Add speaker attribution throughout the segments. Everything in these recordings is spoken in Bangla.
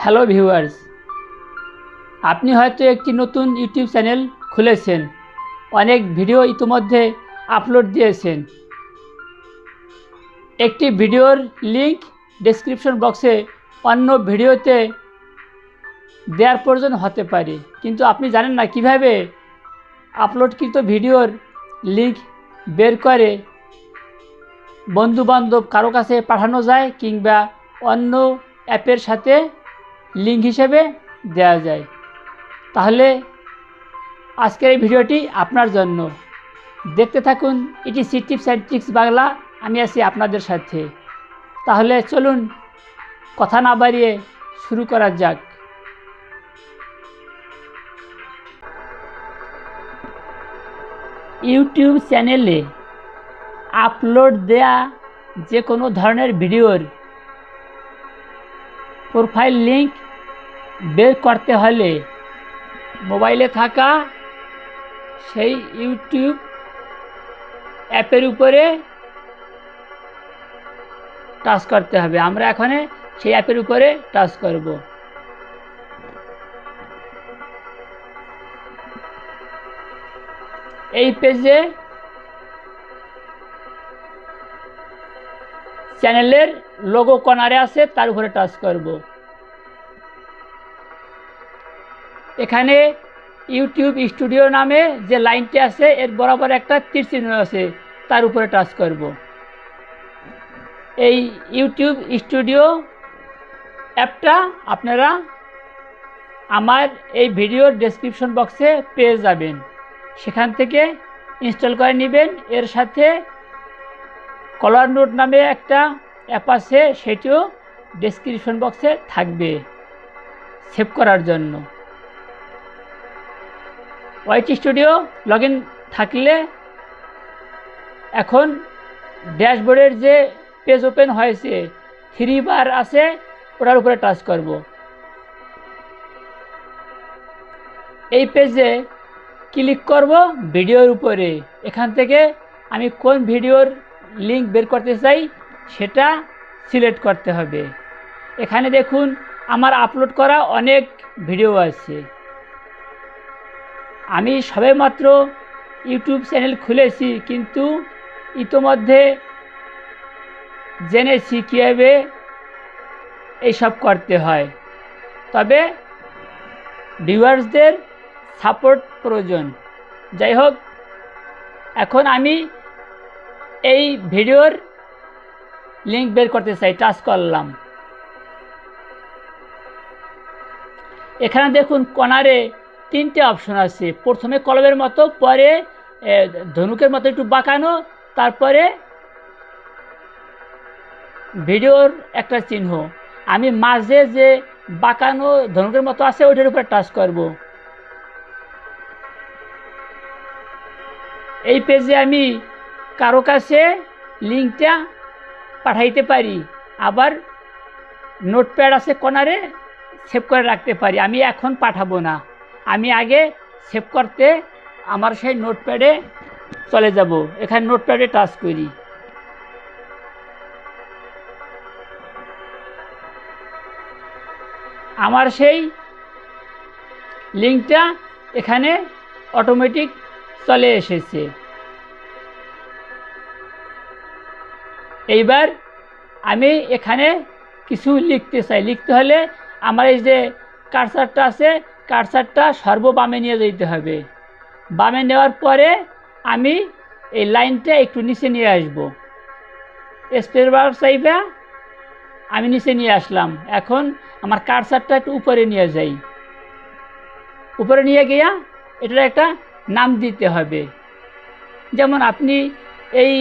Speaker 1: হ্যালো ভিউয়ার্স, আপনি হয়তো একটি নতুন ইউটিউব চ্যানেল খুলেছেন, অনেক ভিডিও ইতিমধ্যে আপলোড দিয়েছেন। একটি ভিডিওর লিংক ডেসক্রিপশন বক্সে অন্য ভিডিওতে দেওয়ার প্রয়োজন হতে পারে, কিন্তু আপনি জানেন না কিভাবে আপলোডকৃত ভিডিওর লিংক বের করে বন্ধুবান্ধব কারো কাছে পাঠানো যায় কিংবা অন্য অ্যাপের সাথে লিঙ্ক হিসেবে দেওয়া যায়। তাহলে আজকের এই ভিডিওটি আপনার জন্য। দেখতে থাকুন, এটি টিপস অ্যান্ড ট্রিক্স বাংলা। আমি আছি আপনাদের সাথে। তাহলে চলুন কথা না বাড়িয়ে শুরু করা যাক। ইউটিউব চ্যানেলে আপলোড দেয়া যে কোনো ধরনের ভিডিওর প্রোফাইল লিংক বের করতে হলে মোবাইলে থাকা সেই ইউটিউব অ্যাপের উপরে টাচ করতে হবে। আমরা এখানে সেই অ্যাপের উপরে টাচ করব। এই পেজে চ্যানেলের লোগো কর্নারে আছে, তার উপরে টাচ করব। এখানে ইউটিউব স্টুডিও নামে যে লাইনটি আছে এর বরাবর একটা তীর চিহ্ন আছে, তার উপরে টাচ করব। এই ইউটিউব স্টুডিও অ্যাপটা আপনারা আমার এই ভিডিওর ডেসক্রিপশন বক্সে পেয়ে যাবেন, সেখান থেকে ইনস্টল করে নেবেন। এর সাথে ColorNote নামে একটা অ্যাপ আছে, সেটিও ডেসক্রিপশন বক্সে থাকবে সেভ করার জন্য। ওয়াইট স্টুডিও লগ ইন থাকলে এখন ড্যাশবোর্ডের যে পেজ ওপেন হয়েছে 3 বার আছে, ওটার উপরে টাচ করব। এই পেজে ক্লিক করব ভিডিওর উপরে। এখান থেকে আমি কোন ভিডিওর লিংক বের করতে চাই সেটা সিলেক্ট করতে হবে। এখানে দেখুন আমার আপলোড করা অনেক ভিডিও আছে। আমি সবেমাত্র ইউটিউব চ্যানেল খুলেছি, কিন্তু ইতোমধ্যে জেনেছি কীভাবে এইসব করতে হয়। তবে ভিউয়ার্সদের সাপোর্ট প্রয়োজন। যাই হোক, এখন আমি এই ভিডিওর লিংক বের করতে চাই, টাচ করলাম। এখানে দেখুন কর্নারে 3টে অপশন আছে। প্রথমে কলমের মতো, পরে ধনুকের মতো একটু বাঁকানো, তারপরে ভিডিওর একটা চিহ্ন। আমি মাঝে যে বাঁকানো ধনুকের মতো আছে ওইটার উপরে টাচ করব। এই পেজে আমি কারো কাছে লিঙ্কটা পাঠাইতে পারি, আবার নোটপ্যাড আছে কর্নারে, সেভ করে রাখতে পারি। আমি এখন পাঠাবো না, আমি আগে সেভ করতে আমার সেই নোটপ্যাডে চলে যাব। এখানে নোটপ্যাডে টাচ করি। আমার সেই লিঙ্কটা এখানে অটোমেটিক চলে এসেছে। এইবার আমি এখানে কিছু লিখতে চাই। লিখতে হলে আমার এই যে কার্সারটা আছে, কার্সারটা সর্ববামে নিয়ে যেতে হবে। বামে নেওয়ার পরে আমি এই লাইনটা একটু নিচে নিয়ে আসব। স্পেস বার চাইবা আমি নিচে নিয়ে আসলাম। এখন আমার কার্সারটা একটু উপরে নিয়ে যাই। উপরে নিয়ে গিয়া এটার একটা নাম দিতে হবে। যেমন আপনি এই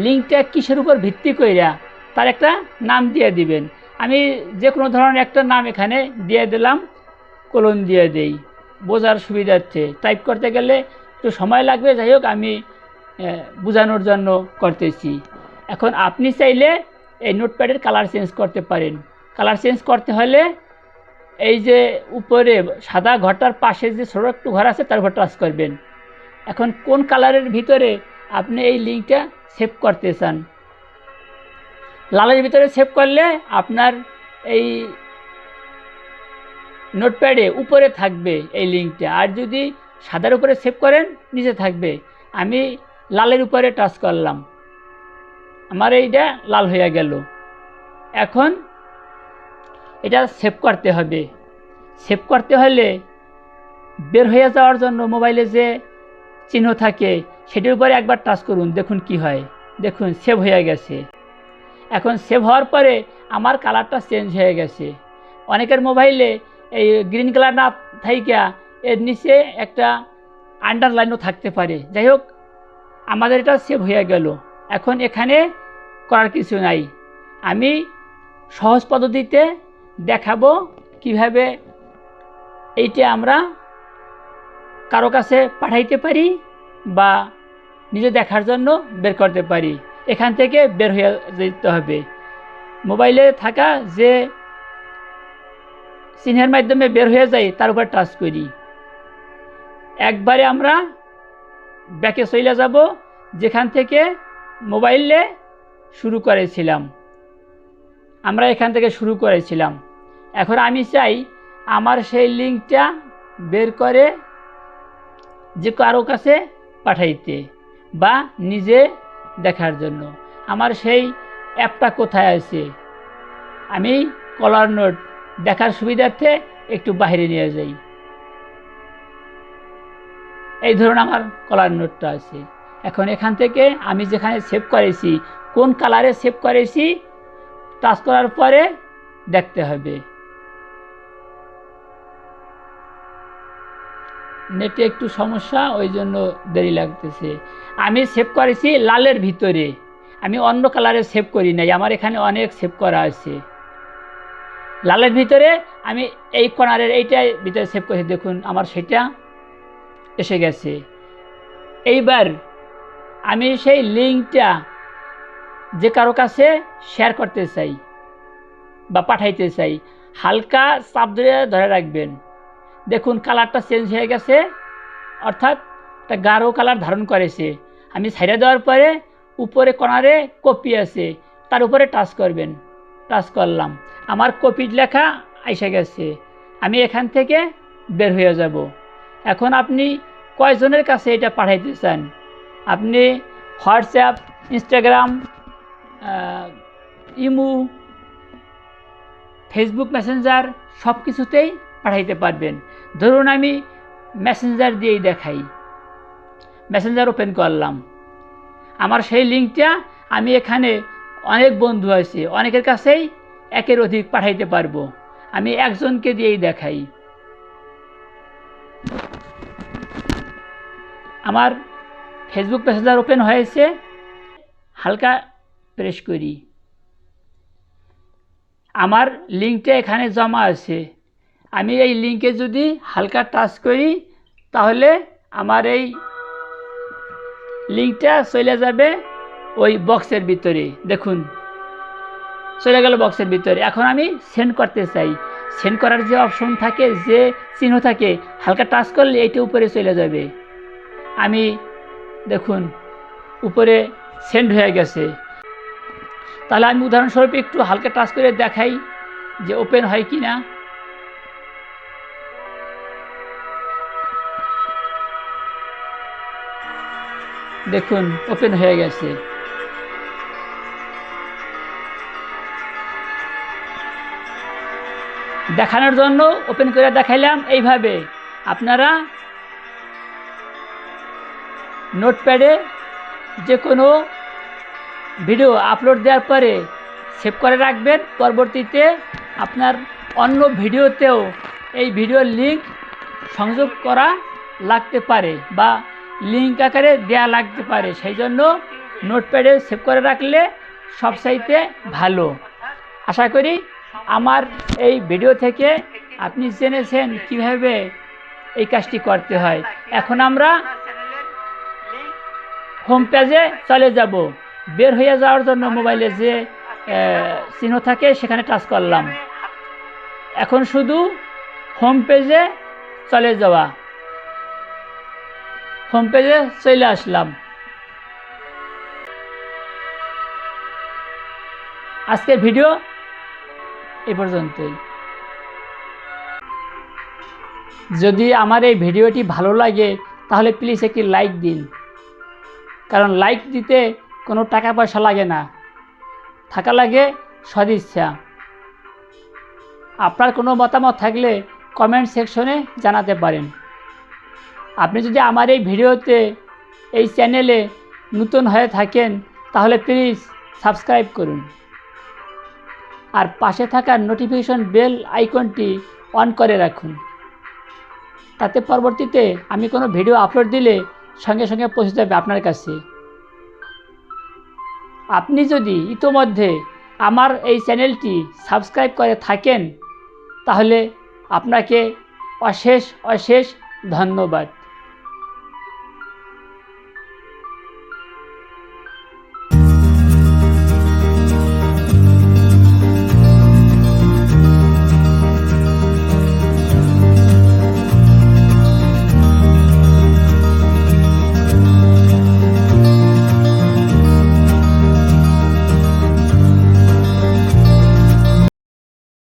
Speaker 1: লিঙ্কটা কিসের উপর ভিত্তি কইরা তার একটা নাম দিয়ে দিবেন। আমি যে কোনো ধরনের একটা নাম এখানে দিয়ে দিলাম, কোলন দিয়ে দেই বোঝার সুবিধার্থে। টাইপ করতে গেলে একটু সময় লাগবে, যাই হোক আমি বোঝানোর জন্য করতেছি। এখন আপনি চাইলে এই নোটপ্যাডের কালার চেঞ্জ করতে পারেন। কালার চেঞ্জ করতে হলে এই যে উপরে সাদা ঘরটার পাশে যে ছোটো একটু ঘর আছে তার উপর টাচ করবেন। এখন কোন কালারের ভিতরে আপনি এই লিঙ্কটা সেভ করতে চান, লালের ভিতরে সেভ করলে আপনার এই নোটপ্যাডে উপরে থাকবে এই লিঙ্কটা, আর যদি সাদার উপরে সেভ করেন নিচে থাকবে। আমি লালের উপরে টাচ করলাম, আমার এইটা লাল হয়ে গেল। এখন এটা সেভ করতে হবে। সেভ করতে হলে বের হয়ে যাওয়ার জন্য মোবাইলে যে চিহ্ন থাকে সেটির উপরে একবার টাচ করুন, দেখুন কি হয়। দেখুন সেভ হয়ে গেছে। এখন সেভ হওয়ার পরে আমার কালারটা চেঞ্জ হয়ে গেছে। অনেকের মোবাইলে এই গ্রিন কালার না থাইকা এর নিচে একটা আন্ডারলাইনও থাকতে পারে। যাই হোক, আমাদের এটা সেভ হয়ে গেল। এখন এখানে করার কিছু নাই। আমি সহজ পদ্ধতিতে দেখাবো কিভাবে এইটা আমরা কারো কাছে পাঠাইতে পারি বা নিজে দেখার জন্য বের করতে পারি। এখান থেকে বের হয়ে যেতে হবে। মোবাইলে থাকা যে চিহ্নের মাধ্যমে বের হয়ে যায় তার উপর টাচ করি। একবারে আমরা ব্যাকে চলে যাব যেখান থেকে মোবাইলে শুরু করেছিলাম। আমরা এখান থেকে শুরু করেছিলাম। এখন আমি চাই আমার সেই লিঙ্কটা বের করে যে কারো কাছে পাঠাইতে বা নিজে দেখার জন্য। আমার সেই অ্যাপটা কোথায় আছে? আমি কলার নোট দেখার সুবিধার্থে একটু বাইরে নিয়ে যাই। এই ধরুন আমার কলার নোটটা আছে। এখন এখান থেকে আমি যেখানে সেভ করেছি, কোন কালারে সেভ করেছি টাচ করার পরে দেখতে হবে। নেটে একটু সমস্যা, ওই জন্য দেরি লাগতেছে। আমি সেভ করেছি লালের ভিতরে, আমি অন্য কালারে সেভ করি নাই। আমার এখানে অনেক সেভ করা আছে। লালের ভিতরে আমি এই কর্নারের এইটাই ভিতরে সেভ করেছি। দেখুন আমার সেটা এসে গেছে। এইবার আমি সেই লিঙ্কটা যে কারো কাছে শেয়ার করতে চাই বা পাঠাইতে চাই, হালকা চাপ ধরে রাখবেন। দেখুন কালারটা চেঞ্জ হয়ে গেছে, অর্থাৎ একটা গাঢ় কালার ধারণ করেছে। আমি ছাইড়া দেওয়ার পরে উপরে কর্নারে কপি আছে, তার উপরে টাচ করবেন। টাচ করলাম, আমার কপি লেখা এসে গেছে। আমি এখান থেকে বের হয়ে যাব। এখন আপনি কয়জনের কাছে এটা পাঠাইতে চান? আপনি WhatsApp, Instagram, imo, Facebook Messenger সব কিছুতেই পাঠাইতে পারবেন। ধরুন আমি মেসেঞ্জার দিয়েই দেখাই। মেসেঞ্জার ওপেন করলাম, আমার সেই লিঙ্কটা আমি এখানে অনেক বন্ধু আছে, অনেকের কাছেই একের অধিক পাঠাইতে পারবো। আমি একজনকে দিয়েই দেখাই। আমার ফেসবুক মেসেঞ্জার ওপেন হয়েছে, হালকা প্রেস করি, আমার লিঙ্কটা এখানে জমা আছে। আমি এই লিঙ্কে যদি হালকা টাচ করি তাহলে আমার এই লিঙ্কটা চলে যাবে ওই বক্সের ভিতরে। দেখুন চলে গেল বক্সের ভিতরে। এখন আমি সেন্ড করতে চাই। সেন্ড করার যে অপশন থাকে, যে চিহ্ন থাকে, হালকা টাচ করলে এইটা উপরে চলে যাবে। আমি দেখুন উপরে সেন্ড হয়ে গেছে। তাহলে আমি উদাহরণস্বরূপ একটু হালকা টাচ করে দেখাই যে ওপেন হয় কি না। দেখুন ওপেন হয়ে গেছে। দেখানোর জন্য ওপেন করে দেখাইলাম। এইভাবে আপনারা নোটপ্যাডে যে কোনো ভিডিও আপলোড দেওয়ার পরে সেভ করে রাখবেন। পরবর্তীতে আপনার অন্য ভিডিওতেও এই ভিডিওর লিঙ্ক সংযোগ করা লাগতে পারে বা লিঙ্ক আকারে দেয়া লাগতে পারে। সেই জন্য নোটপ্যাডে সেভ করে রাখলে সবচাইতে ভালো। আশা করি আমার এই ভিডিও থেকে আপনি জেনেছেন কিভাবে এই কাজটি করতে হয়। এখন আমরা হোম পেজে চলে যাব। বের হয়ে যাওয়ার জন্য মোবাইলে যে চিহ্ন থাকে সেখানে টাচ করলাম। এখন শুধু হোম পেজে চলে যাওয়া। হোম পেজে চলে আসলাম। আজকের ভিডিও এই পর্যন্তই। যদি আমার এই ভিডিওটি ভালো লাগে তাহলে প্লিজ একটি লাইক দিন, কারণ লাইক দিতে কোনো টাকা পয়সা লাগে না, থাকা লাগে সদিচ্ছা। আপনার কোনো মতামত থাকলে কমেন্ট সেকশনে জানাতে পারেন। আপনি যদি আমার এই ভিডিওতে, এই চ্যানেলে নতুন হয়ে থাকেন তাহলে প্লিজ সাবস্ক্রাইব করুন, আর পাশে থাকা নোটিফিকেশন বেল আইকনটি অন করে রাখুন, তাতে পরবর্তীতে আমি কোনো ভিডিও আপলোড দিলে সঙ্গে সঙ্গে পৌঁছে যাবে আপনার কাছে। আপনি যদি ইতোমধ্যে আমার এই চ্যানেলটি সাবস্ক্রাইব করে থাকেন তাহলে আপনাকে অশেষ অশেষ ধন্যবাদ।